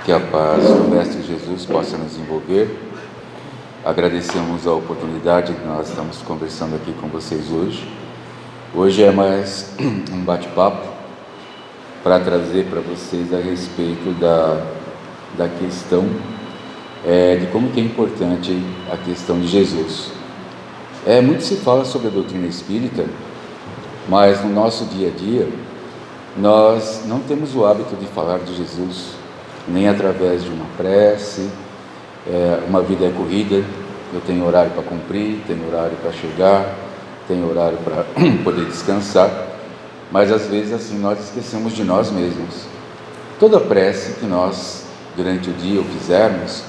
Que a paz do Mestre Jesus possa nos envolver. Agradecemos a oportunidade que nós estamos conversando aqui com vocês hoje. Hoje é mais um bate-papo para trazer para vocês a respeito da questão de como que é importante a questão de Jesus. Muito se fala sobre a doutrina espírita, mas no nosso dia a dia nós não temos o hábito de falar de Jesus, nem através de uma prece. Uma vida é corrida, eu tenho horário para cumprir, tenho horário para chegar, tenho horário para poder descansar, mas às vezes assim nós esquecemos de nós mesmos. Toda prece que nós durante o dia fizermos,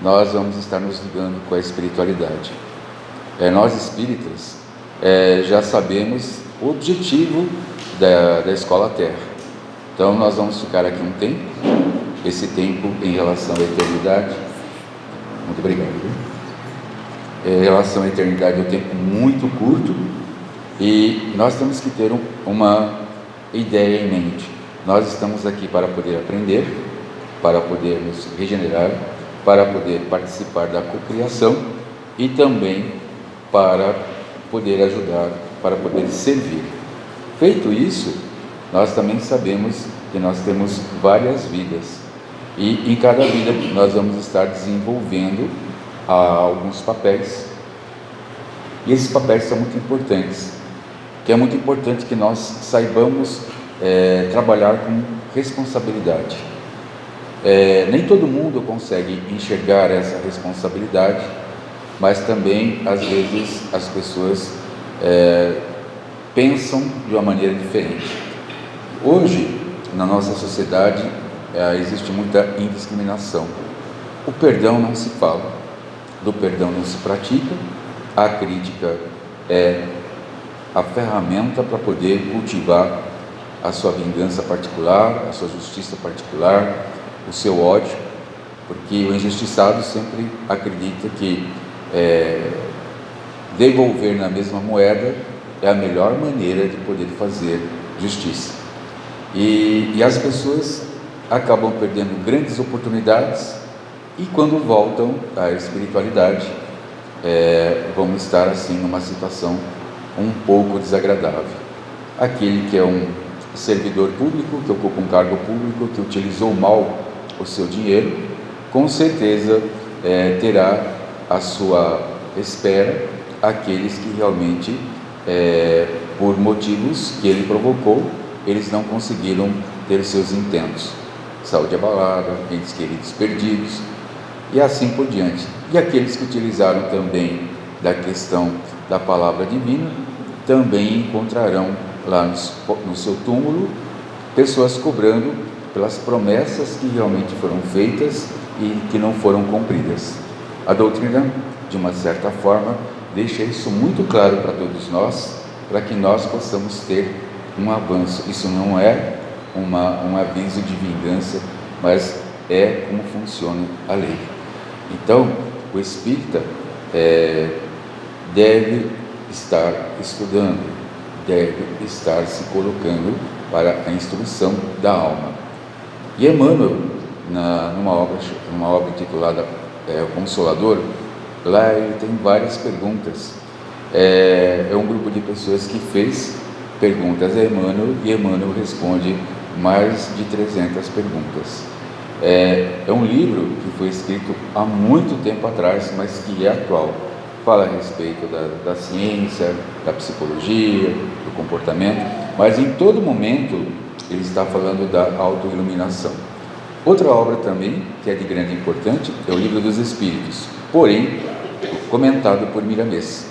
nós vamos estar nos ligando com a espiritualidade. Nós espíritas já sabemos o objetivo da Escola Terra. Então nós vamos ficar aqui um tempo. Esse tempo em relação à eternidade, muito obrigado. Em relação à eternidade é um tempo muito curto e nós temos que ter uma ideia em mente. Nós estamos aqui para poder aprender, para poder nos regenerar, para poder participar da cocriação e também para poder ajudar, para poder servir. Feito isso, nós também sabemos que nós temos várias vidas e em cada vida nós vamos estar desenvolvendo alguns papéis, e esses papéis são muito importantes, que é muito importante que nós saibamos trabalhar com responsabilidade. Nem todo mundo consegue enxergar essa responsabilidade, mas também às vezes as pessoas pensam de uma maneira diferente. Hoje, na nossa sociedade, existe muita indiscriminação. O perdão não se fala, do perdão não se pratica. A crítica é a ferramenta para poder cultivar a sua vingança particular, a sua justiça particular, o seu ódio, porque o injustiçado sempre acredita que devolver na mesma moeda é a melhor maneira de poder fazer justiça. E as pessoas acabam perdendo grandes oportunidades e quando voltam à espiritualidade vão estar assim numa situação um pouco desagradável. Aquele que é um servidor público, que ocupa um cargo público, que utilizou mal o seu dinheiro, com certeza terá a sua espera aqueles que realmente por motivos que ele provocou, eles não conseguiram ter seus intentos, saúde abalada, entes queridos perdidos e assim por diante. E aqueles que utilizaram também da questão da palavra divina, também encontrarão lá no seu túmulo pessoas cobrando pelas promessas que realmente foram feitas e que não foram cumpridas. A doutrina, de uma certa forma, deixa isso muito claro para todos nós, para que nós possamos ter um avanço. Isso não é um aviso de vingança, mas é como funciona a lei. Então, o espírita deve estar estudando, deve estar se colocando para a instrução da alma. E Emmanuel, numa obra intitulada O Consolador, lá ele tem várias perguntas. É um grupo de pessoas que fez perguntas a Emmanuel e Emmanuel responde mais de 300 perguntas. É um livro que foi escrito há muito tempo atrás, mas que é atual. Fala a respeito da ciência, da psicologia, do comportamento, mas em todo momento ele está falando da autoiluminação. Outra obra também, que é de grande importância, é o Livro dos Espíritos, porém comentado por Miramês.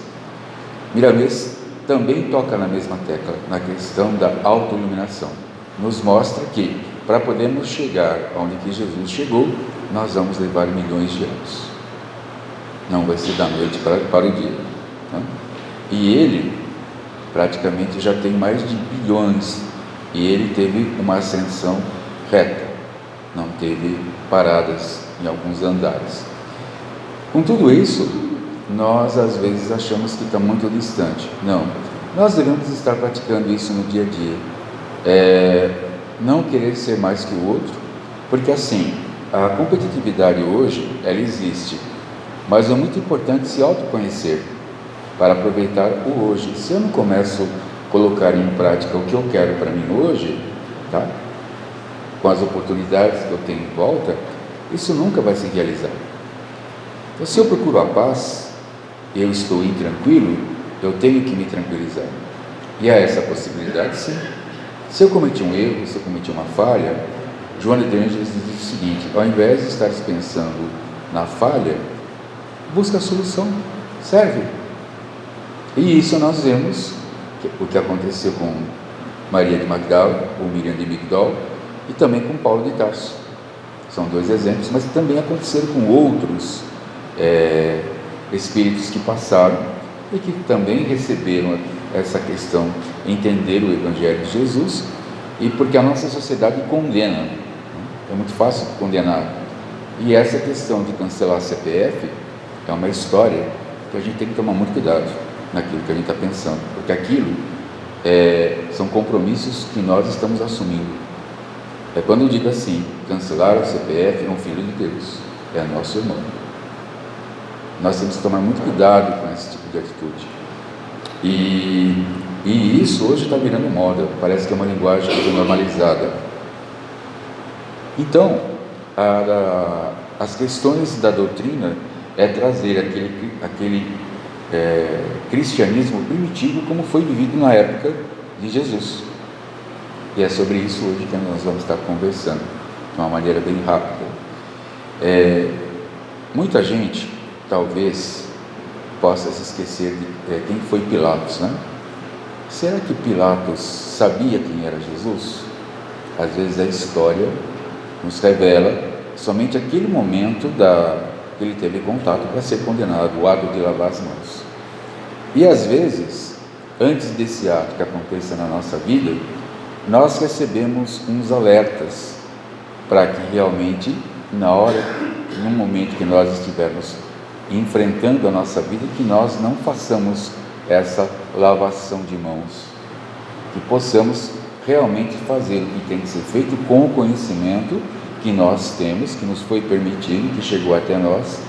Miramês também toca na mesma tecla, na questão da autoiluminação. Nos mostra que para podermos chegar onde que Jesus chegou, nós vamos levar milhões de anos. Não vai ser da noite para o dia. Né? E ele praticamente já tem mais de bilhões e ele teve uma ascensão reta, não teve paradas em alguns andares. Com tudo isso, nós às vezes achamos que está muito distante. Não, nós devemos estar praticando isso no dia a dia. Não querer ser mais que o outro, porque assim, A competitividade hoje, ela existe, mas é muito importante se autoconhecer para aproveitar o hoje. Se eu não começo a colocar em prática o que eu quero para mim hoje, tá? Com as oportunidades que eu tenho em volta, isso nunca vai se realizar. Então, se eu procuro a paz, eu estou intranquilo, eu tenho que me tranquilizar. E há essa possibilidade, sim. Se eu cometi um erro, se eu cometi uma falha, Joana de Ângeles diz o seguinte: ao invés de estar pensando na falha, busca a solução, serve. E isso nós vemos o que aconteceu com Maria de Magdala, ou Miriam de Migdol, e também com Paulo de Tarso. São dois exemplos, mas também aconteceram com outros espíritos que passaram e que também receberam essa questão, entender o Evangelho de Jesus, e porque a nossa sociedade condena, é muito fácil condenar, e essa questão de cancelar a CPF é uma história que a gente tem que tomar muito cuidado naquilo que a gente está pensando, porque aquilo são compromissos que nós estamos assumindo. Quando eu digo assim, cancelar o CPF é um filho de Deus, é nosso irmão. Nós temos que tomar muito cuidado com esse tipo de atitude. E isso hoje está virando moda, parece que é uma linguagem normalizada. Então, as questões da doutrina é trazer aquele cristianismo primitivo como foi vivido na época de Jesus. E é sobre isso hoje que nós vamos estar conversando, de uma maneira bem rápida. Muita gente, talvez, possa se esquecer de quem foi Pilatos, né? Será que Pilatos sabia quem era Jesus? Às vezes a história nos revela somente aquele momento que ele teve contato para ser condenado, o ato de lavar as mãos. E às vezes, antes desse ato que aconteça na nossa vida, nós recebemos uns alertas para que realmente, no momento que nós estivermos enfrentando a nossa vida, que nós não façamos essa lavação de mãos, que possamos realmente fazer o que tem que ser feito com o conhecimento que nós temos, que nos foi permitido, que chegou até nós,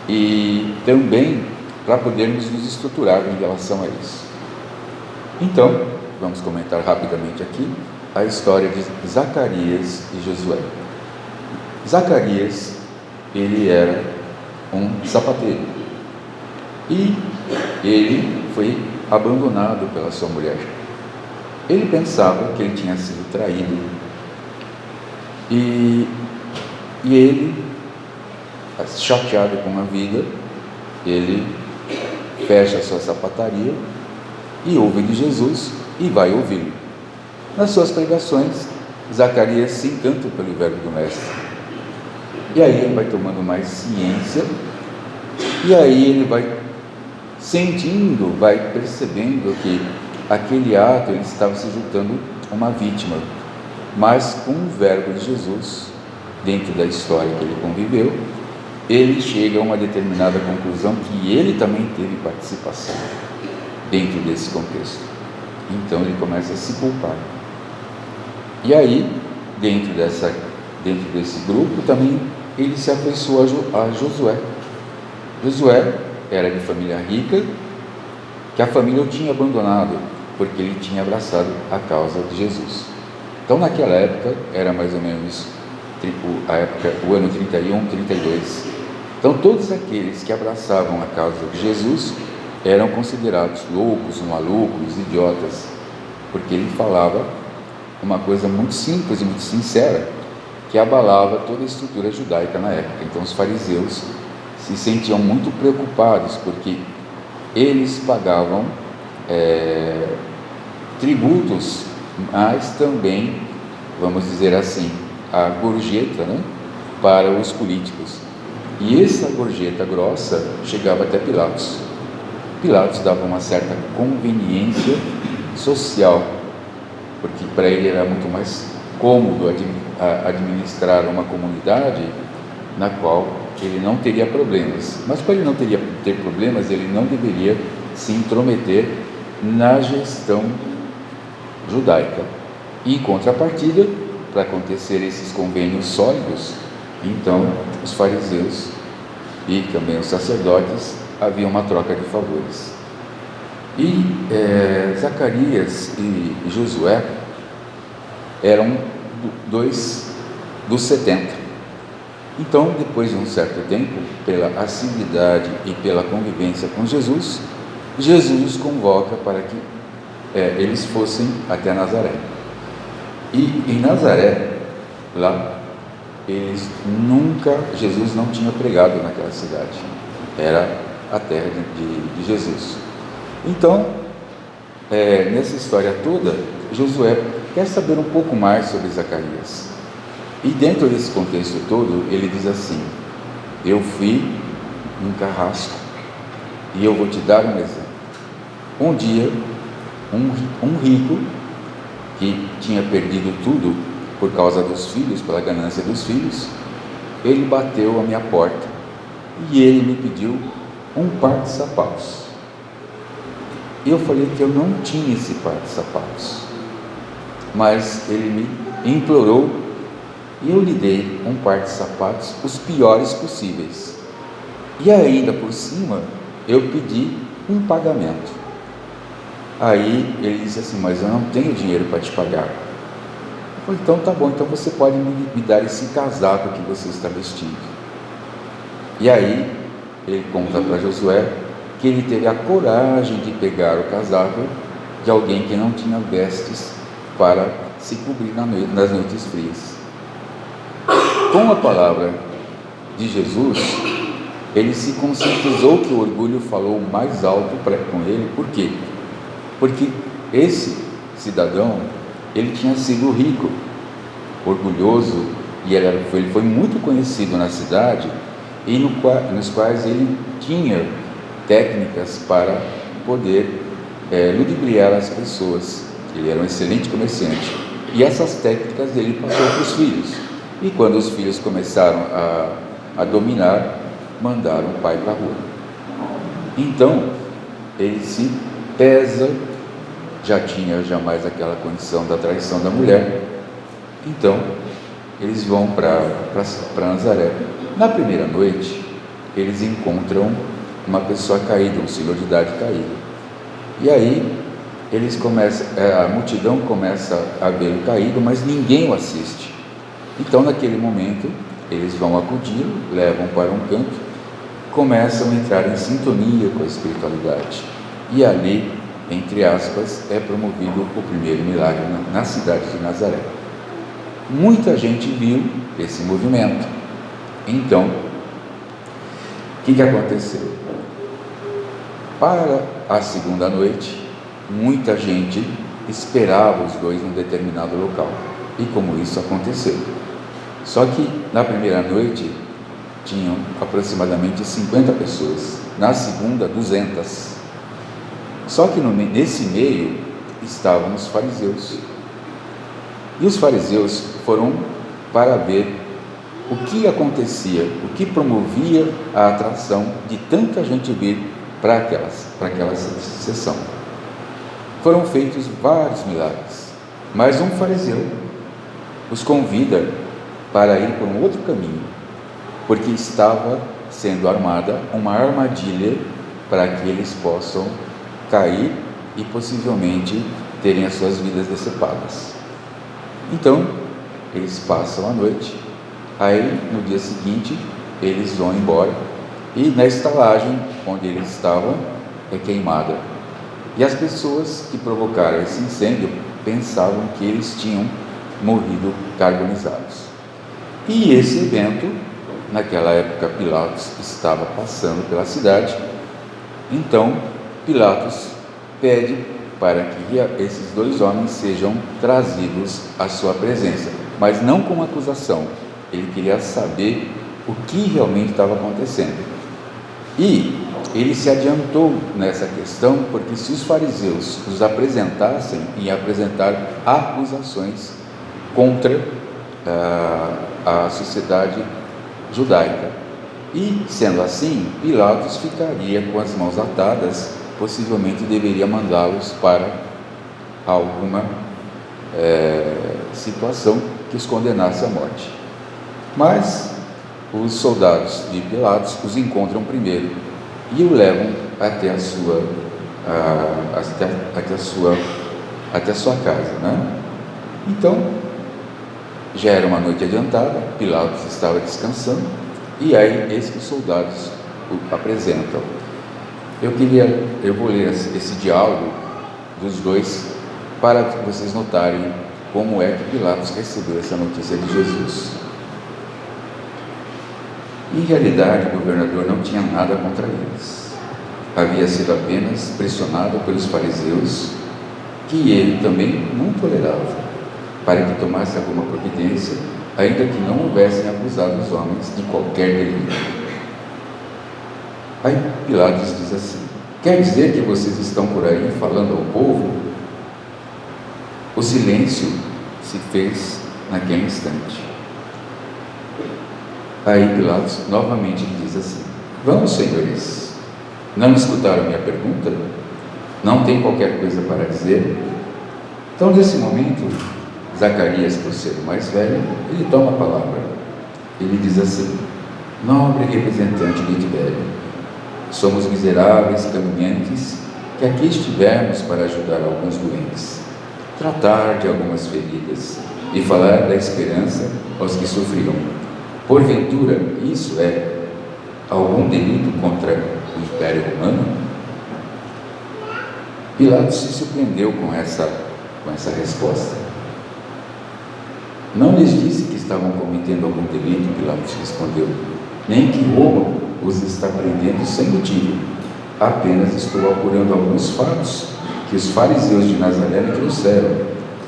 e também para podermos nos estruturar em relação a isso. Então, vamos comentar rapidamente aqui a história de Zacarias e Josué. Zacarias, ele era um sapateiro e ele foi abandonado pela sua mulher. Ele pensava que ele tinha sido traído e ele, chateado com a vida, ele fecha a sua sapataria e ouve de Jesus e vai ouvi-lo. Nas suas pregações, Zacarias se encanta pelo verbo do Mestre, e aí ele vai tomando mais ciência, e aí ele vai sentindo, vai percebendo que aquele ato ele estava se juntando a uma vítima, mas com o verbo de Jesus, dentro da história que ele conviveu, ele chega a uma determinada conclusão que ele também teve participação dentro desse contexto. Então ele começa a se culpar. E aí, dentro desse grupo, também ele se afeiçoou a Josué. Josué era de família rica, que a família o tinha abandonado, porque ele tinha abraçado a causa de Jesus. Então, naquela época, era mais ou menos o ano 31, 32. Então, todos aqueles que abraçavam a causa de Jesus eram considerados loucos, malucos, idiotas, porque ele falava uma coisa muito simples e muito sincera, que abalava toda a estrutura judaica na época. Então os fariseus se sentiam muito preocupados, porque eles pagavam tributos, mas também, vamos dizer assim, a gorjeta, né, para os políticos. E essa gorjeta grossa chegava até Pilatos. Pilatos dava uma certa conveniência social, porque para ele era muito mais cômodo administrar uma comunidade na qual ele não teria problemas. Mas para ele não ter problemas, ele não deveria se intrometer na gestão judaica. E em contrapartida, para acontecer esses convênios sólidos, Então, os fariseus e também os sacerdotes havia uma troca de favores. E Zacarias e Josué eram dois dos 70. Então, depois de um certo tempo, pela assiduidade e pela convivência com Jesus, Jesus os convoca para que eles fossem até Nazaré. E em Nazaré, lá, Jesus não tinha pregado naquela cidade, era a terra de Jesus. Então, nessa história toda, Josué quer saber um pouco mais sobre Zacarias. E dentro desse contexto todo, ele diz assim: eu fui um carrasco e eu vou te dar um exemplo. Um dia, um rico que tinha perdido tudo por causa dos filhos, pela ganância dos filhos, ele bateu à minha porta e ele me pediu um par de sapatos. Eu falei que eu não tinha esse par de sapatos, mas ele me implorou e eu lhe dei um par de sapatos, os piores possíveis, e ainda por cima eu pedi um pagamento. Aí ele disse assim: mas eu não tenho dinheiro para te pagar. Eu falei: então tá bom, então você pode me dar esse casaco que você está vestindo. E aí ele conta para Josué que ele teve a coragem de pegar o casaco de alguém que não tinha vestes para se cobrir nas noites frias. Com a palavra de Jesus, ele se conscientizou que o orgulho falou mais alto com ele. Por quê? Porque esse cidadão, ele tinha sido rico, orgulhoso, e ele foi muito conhecido na cidade, e nos quais ele tinha técnicas para poder ludibriar as pessoas. Ele era um excelente comerciante, e essas técnicas ele passou para os filhos. E quando os filhos começaram a dominar, mandaram o pai para a rua. Então, ele se pesa, já tinha jamais aquela condição da traição da mulher. Então, eles vão para Nazaré. Na primeira noite, eles encontram uma pessoa caída, um senhor de idade caído. E aí, a multidão começa a vê-lo caído, mas ninguém o assiste. Então, naquele momento, eles vão acudir, levam para um canto, começam a entrar em sintonia com a espiritualidade. E ali, entre aspas, é promovido o primeiro milagre na cidade de Nazaré. Muita gente viu esse movimento. Então, o que aconteceu? Para a segunda noite, muita gente esperava os dois num determinado local. E como isso aconteceu? Só que na primeira noite tinham aproximadamente 50 pessoas, na segunda 200. Só que nesse meio estavam os fariseus. E os fariseus foram para ver o que acontecia, o que promovia a atração de tanta gente vir para aquela sessão. Foram feitos vários milagres, mas um fariseu os convida para ir por um outro caminho, porque estava sendo armada uma armadilha para que eles possam cair e possivelmente terem as suas vidas decepadas. Então, eles passam a noite, aí no dia seguinte eles vão embora e na estalagem onde eles estavam é queimada. E as pessoas que provocaram esse incêndio pensavam que eles tinham morrido carbonizados. E esse evento, naquela época Pilatos estava passando pela cidade, então Pilatos pede para que esses dois homens sejam trazidos à sua presença, mas não com acusação. Ele queria saber o que realmente estava acontecendo. E ele se adiantou nessa questão, porque se os fariseus os apresentassem, iam apresentar acusações contra a sociedade judaica. E, sendo assim, Pilatos ficaria com as mãos atadas, possivelmente deveria mandá-los para alguma situação que os condenasse à morte. Mas os soldados de Pilatos os encontram primeiro e o levam até a sua casa, né? Então, já era uma noite adiantada, Pilatos estava descansando, e aí eis que os soldados o apresentam. Eu vou ler esse diálogo dos dois para vocês notarem como é que Pilatos recebeu essa notícia de Jesus. Em realidade, o governador não tinha nada contra eles. Havia sido apenas pressionado pelos fariseus, que ele também não tolerava, para que tomasse alguma providência, ainda que não houvessem acusado os homens de qualquer delito. Aí Pilatos diz assim: quer dizer que vocês estão por aí falando ao povo? O silêncio se fez naquele instante. Aí Pilatos novamente lhe diz assim: vamos, senhores, não escutaram minha pergunta? Não tem qualquer coisa para dizer? Então, nesse momento, Zacarias, por ser o mais velho, ele toma a palavra. Ele diz assim: nobre representante de Tibério, somos miseráveis caminhantes que aqui estivemos para ajudar alguns doentes, tratar de algumas feridas e falar da esperança aos que sofriam. Porventura, isso é algum delito contra o Império Romano? Pilatos se surpreendeu com essa resposta. Não lhes disse que estavam cometendo algum delito, Pilatos respondeu, nem que Roma os está prendendo sem motivo. Apenas estou apurando alguns fatos que os fariseus de Nazaré me trouxeram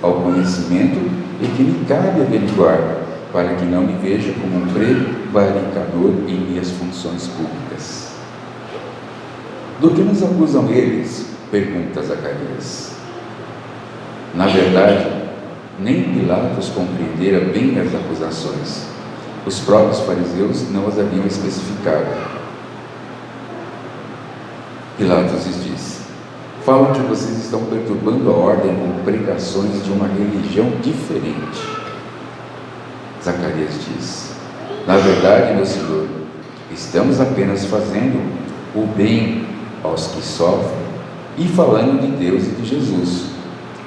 ao conhecimento e que me cabe averiguar, para que não me veja como um prevaricador em minhas funções públicas. Do que nos acusam eles? Pergunta Zacarias. Na verdade, nem Pilatos compreendera bem as acusações. Os próprios fariseus não as haviam especificado. Pilatos lhes disse: falam que vocês estão perturbando a ordem com pregações de uma religião diferente. Zacarias diz: na verdade, meu senhor, estamos apenas fazendo o bem aos que sofrem e falando de Deus e de Jesus.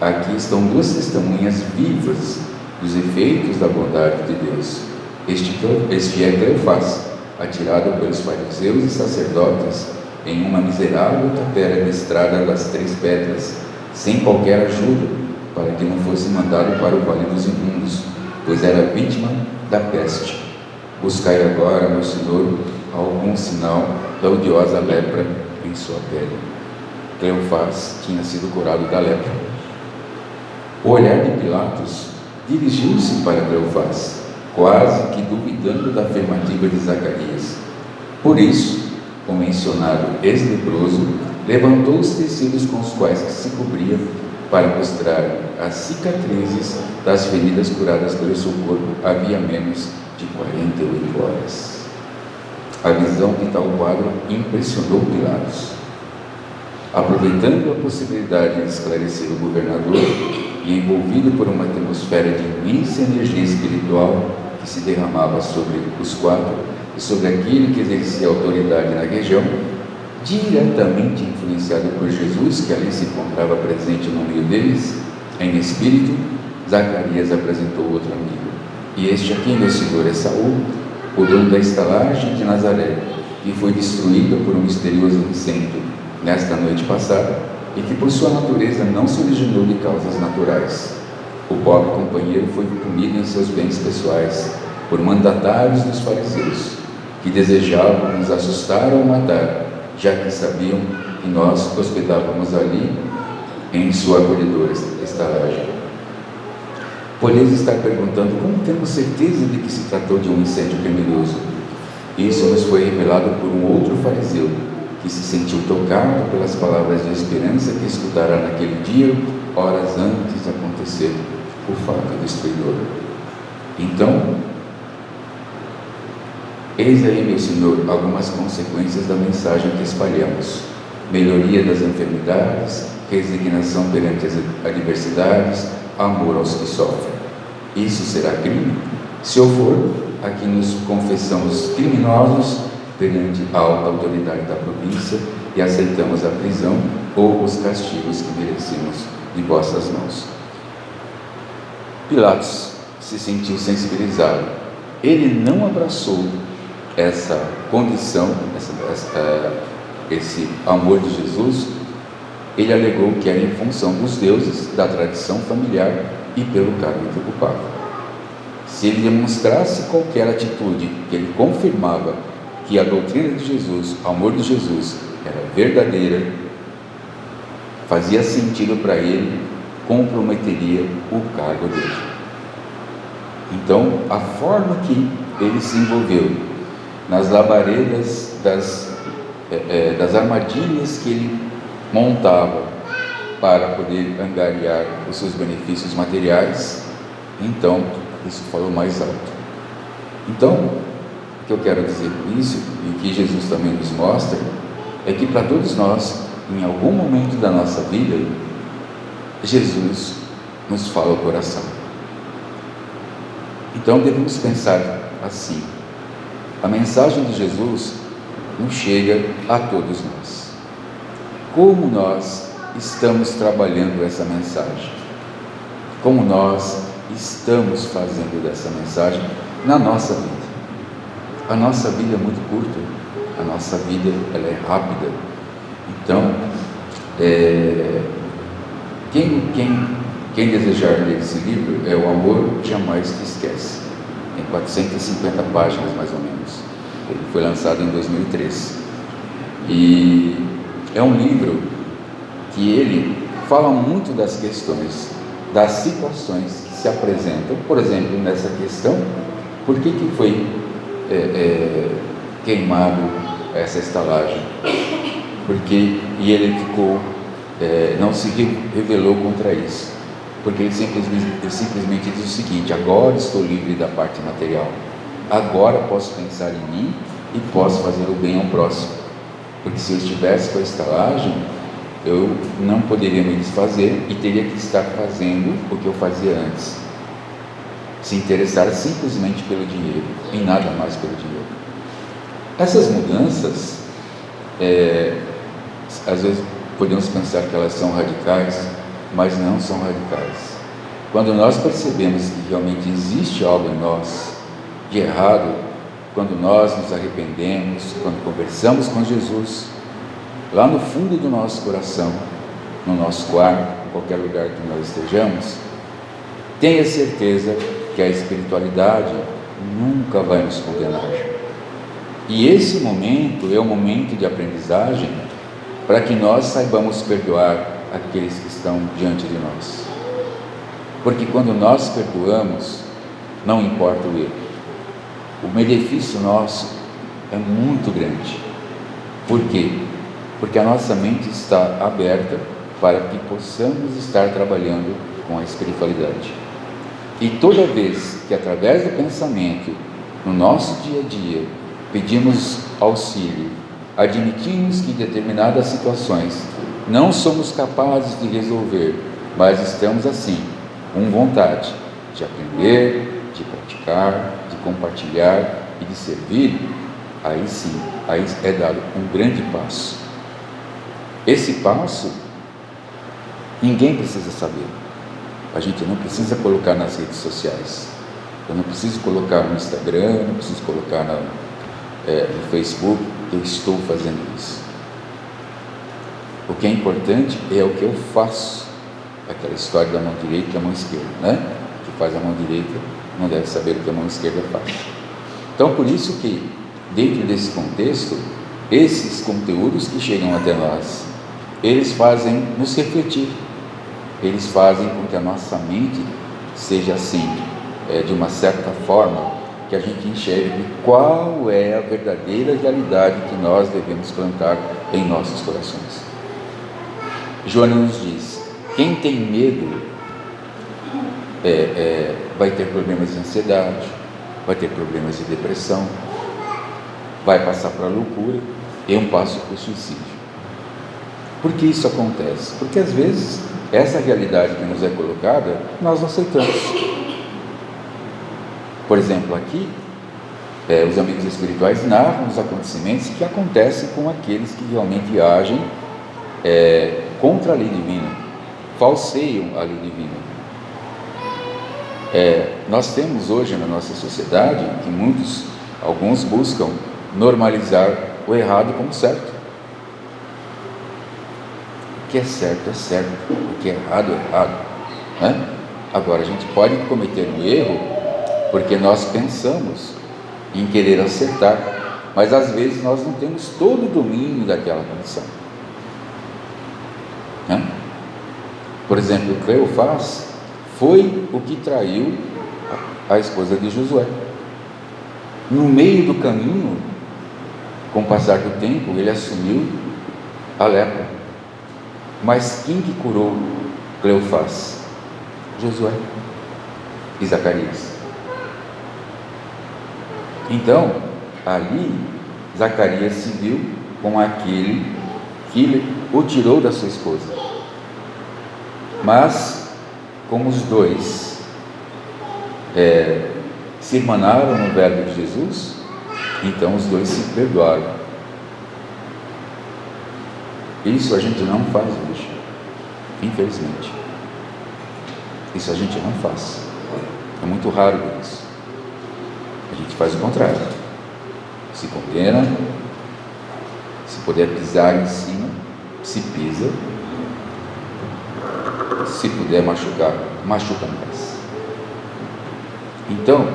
Aqui estão duas testemunhas vivas dos efeitos da bondade de Deus. Este é Cleofás, atirado pelos fariseus e sacerdotes em uma miserável tapera listrada das 3 pedras, sem qualquer ajuda, para que não fosse mandado para o vale dos imundos, pois era vítima da peste. Buscai agora, meu senhor, algum sinal da odiosa lepra em sua pele. Cleofás tinha sido curado da lepra. O olhar de Pilatos dirigiu-se para Cleofás, quase que duvidando da afirmativa de Zacarias. Por isso, o mencionado ex-leproso levantou os tecidos com os quais se cobria para mostrar as cicatrizes das feridas curadas pelo seu corpo havia menos de 48 horas. A visão de tal quadro impressionou Pilatos. Aproveitando a possibilidade de esclarecer o governador e envolvido por uma atmosfera de imensa energia espiritual que se derramava sobre os 4 e sobre aquele que exercia autoridade na região, diretamente influenciado por Jesus, que ali se encontrava presente no meio deles, em espírito, Zacarias apresentou outro amigo. E este aqui, meu senhor, é Saul, o dono da estalagem de Nazaré, que foi destruída por um misterioso incêndio nesta noite passada e que por sua natureza não se originou de causas naturais. O pobre companheiro foi comido em seus bens pessoais por mandatários dos fariseus, que desejavam nos assustar ou matar, já que sabiam que nós hospedávamos ali em sua acolhedora estalagem. Podeis estar perguntando como temos certeza de que se tratou de um incêndio criminoso. Isso nos foi revelado por um outro fariseu, que se sentiu tocado pelas palavras de esperança que escutara naquele dia, horas antes de acontecer o fato destruidor. Então, eis aí, meu senhor, algumas consequências da mensagem que espalhamos: melhoria das enfermidades, resignação perante as adversidades, amor aos que sofrem. Isso será crime? Se eu for, aqui nos confessamos criminosos perante a alta autoridade da província e aceitamos a prisão ou os castigos que merecemos de vossas mãos. Pilatos se sentiu sensibilizado. Ele não abraçou essa condição, esse amor de Jesus. Ele alegou que era em função dos deuses, da tradição familiar e pelo cargo que ocupava. Se ele demonstrasse qualquer atitude que ele confirmava que a doutrina de Jesus, o amor de Jesus, era verdadeira, fazia sentido para ele, comprometeria o cargo dele. Então, a forma que ele se envolveu nas labaredas das armadilhas que ele montava para poder angariar os seus benefícios materiais, então isso falou mais alto. Então, o que eu quero dizer com isso, e que Jesus também nos mostra, é que para todos nós, em algum momento da nossa vida, Jesus nos fala ao coração. Então devemos pensar assim: a mensagem de Jesus nos chega a todos nós. Como nós estamos trabalhando essa mensagem? Como nós estamos fazendo dessa mensagem na nossa vida? A nossa vida é muito curta, a nossa vida ela é rápida. Então, quem desejar ler esse livro é O Amor Jamais Te Esquece. Tem 450 páginas mais ou menos. Ele foi lançado em 2003. E é um livro que ele fala muito das questões, das situações que se apresentam. Por exemplo, nessa questão, por que foi queimado essa estalagem? E ele ficou, não se rebelou contra isso, porque ele simplesmente diz o seguinte: agora estou livre da parte material, agora posso pensar em mim e posso fazer o bem ao próximo, porque se eu estivesse com a estalagem, eu não poderia me desfazer e teria que estar fazendo o que eu fazia antes, se interessar simplesmente pelo dinheiro, e nada mais pelo dinheiro. Essas mudanças, às vezes podemos pensar que elas são radicais, mas não são radicais. Quando nós percebemos que realmente existe algo em nós de errado, quando nós nos arrependemos, quando conversamos com Jesus, lá no fundo do nosso coração, no nosso quarto, em qualquer lugar que nós estejamos, tenha certeza que a espiritualidade nunca vai nos condenar. E esse momento é um momento de aprendizagem para que nós saibamos perdoar aqueles que estão diante de nós. Porque quando nós perdoamos, não importa o erro, o benefício nosso é muito grande. Por quê? Porque a nossa mente está aberta para que possamos estar trabalhando com a espiritualidade. E toda vez que através do pensamento, no nosso dia a dia, pedimos auxílio, admitimos que em determinadas situações não somos capazes de resolver, mas estamos assim, com vontade de aprender, de praticar, de compartilhar e de servir, aí sim, aí é dado um grande passo. Esse passo, ninguém precisa saber. A gente não precisa colocar nas redes sociais. Eu não preciso colocar no Instagram, não preciso colocar no Facebook que eu estou fazendo isso. O que é importante é o que eu faço. Aquela história da mão direita e da mão esquerda, né? Que faz a mão direita não deve saber o que a mão esquerda faz. Então, por isso que, dentro desse contexto, esses conteúdos que chegam até nós, eles fazem nos refletir, eles fazem com que a nossa mente seja assim, de uma certa forma, que a gente enxergue qual é a verdadeira realidade que nós devemos plantar em nossos corações. Joana nos diz: quem tem medo vai ter problemas de ansiedade, vai ter problemas de depressão, vai passar para a loucura e um passo para o suicídio. Por que isso acontece? Porque às vezes essa realidade que nos é colocada, nós não aceitamos. Por exemplo, aqui os amigos espirituais narram os acontecimentos que acontecem com aqueles que realmente agem contra a lei divina, falseiam a lei divina. Nós temos hoje na nossa sociedade que alguns buscam normalizar o errado como certo. O que é certo, o que é errado, né? Agora, a gente pode cometer um erro porque nós pensamos em querer acertar, mas às vezes nós não temos todo o domínio daquela condição, né? Por exemplo, Cleofás foi o que traiu a esposa de Josué. No meio do caminho, com o passar do tempo, ele assumiu a lepra. Mas quem que curou Cleofás? Josué e Zacarias. Então, ali, Zacarias se viu com aquele que o tirou da sua esposa. Mas, como os dois se irmanaram no verbo de Jesus, então os dois se perdoaram. Isso a gente não faz hoje, infelizmente. Isso a gente não faz. É muito raro isso. A gente faz o contrário. Se condena, se puder pisar em cima, se pisa. Se puder machucar, machuca mais. Então,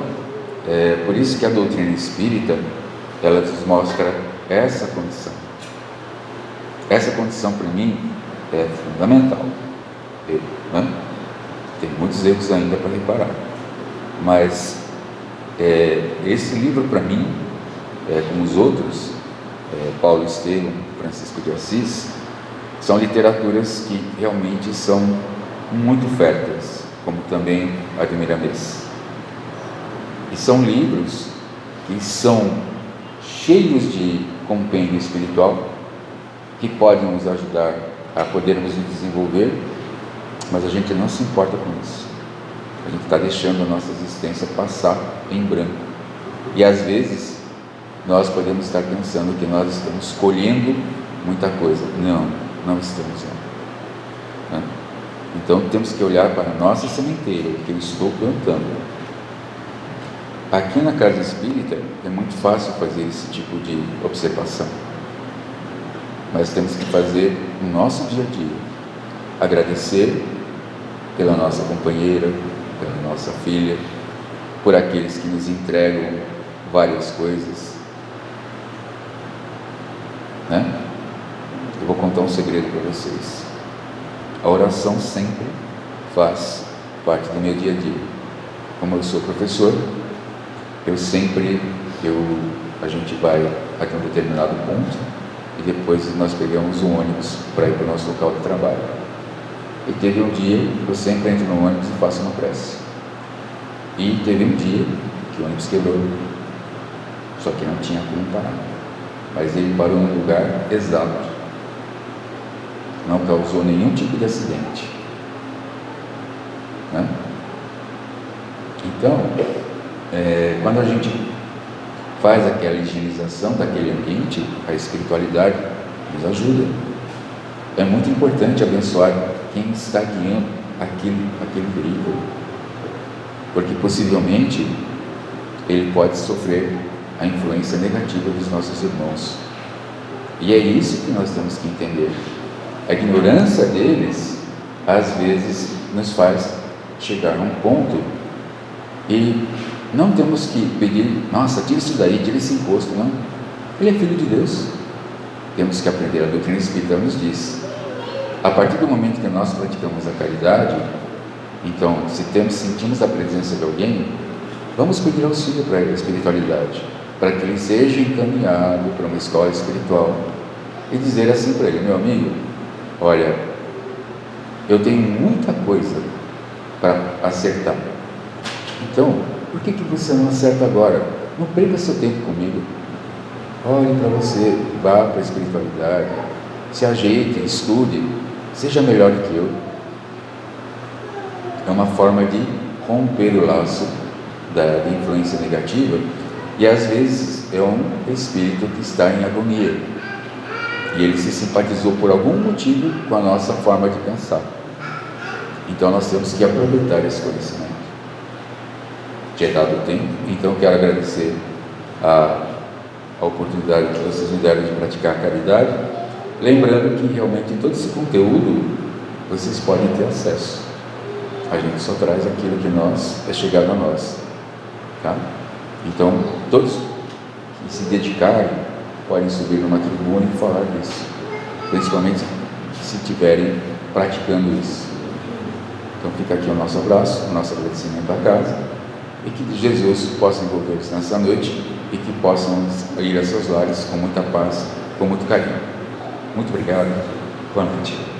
por isso que a doutrina espírita, ela nos mostra essa condição. Essa condição, para mim, é fundamental. Tem muitos erros ainda para reparar, mas esse livro, para mim, como os outros, Paulo Estevam, Francisco de Assis, são literaturas que realmente são muito férteis, como também a de Miramês. E são livros que são cheios de compêndio espiritual, que podem nos ajudar a podermos nos desenvolver, mas a gente não se importa com isso. A gente está deixando a nossa existência passar em branco. E às vezes nós podemos estar pensando que nós estamos colhendo muita coisa. Não estamos, não. Né? Então temos que olhar para a nossa sementeira, o que eu estou plantando. Aqui na Casa Espírita é muito fácil fazer esse tipo de observação, mas temos que fazer no nosso dia a dia, agradecer pela nossa companheira, pela nossa filha, por aqueles que nos entregam várias coisas, né? Eu vou contar um segredo para vocês. A oração sempre faz parte do meu dia a dia. Como eu sou professor, a gente vai até um determinado ponto e depois nós pegamos um ônibus para ir para o nosso local de trabalho. E teve um dia que eu sempre entro no ônibus e faço uma prece. E teve um dia que o ônibus quebrou, só que não tinha como parar. Mas ele parou no lugar exato. Não causou nenhum tipo de acidente, né? Então, quando a gente faz aquela higienização daquele ambiente, a espiritualidade nos ajuda. É muito importante abençoar quem está guiando aquele veículo, porque possivelmente ele pode sofrer a influência negativa dos nossos irmãos. E é isso que nós temos que entender. A ignorância deles, às vezes, nos faz chegar a um ponto e não temos que pedir, nossa, tira isso daí, tira esse imposto, não. Ele é filho de Deus. Temos que aprender. A doutrina espírita nos diz, a partir do momento que nós praticamos a caridade, então, se sentimos a presença de alguém, vamos pedir auxílio para a espiritualidade, para que ele seja encaminhado para uma escola espiritual e dizer assim para ele, meu amigo, olha, eu tenho muita coisa para acertar, então, por que você não acerta agora? Não perca seu tempo comigo. Olhe para você, vá para a espiritualidade, se ajeite, estude, seja melhor do que eu. É uma forma de romper o laço da influência negativa E às vezes é um espírito que está em agonia, e ele se simpatizou por algum motivo com a nossa forma de pensar. Então nós temos que aproveitar esse conhecimento. Já é dado o tempo, então quero agradecer a oportunidade que vocês me deram de praticar a caridade, lembrando que realmente todo esse conteúdo vocês podem ter acesso. A gente só traz aquilo que é chegado a nós, tá? Então todos que se dedicarem podem subir numa tribuna e falar disso, principalmente se estiverem praticando isso. Então fica aqui o nosso abraço, o nosso agradecimento à casa, e que Jesus possa envolver-nos nessa noite e que possam ir a seus lares com muita paz, com muito carinho. Muito obrigado. Boa noite.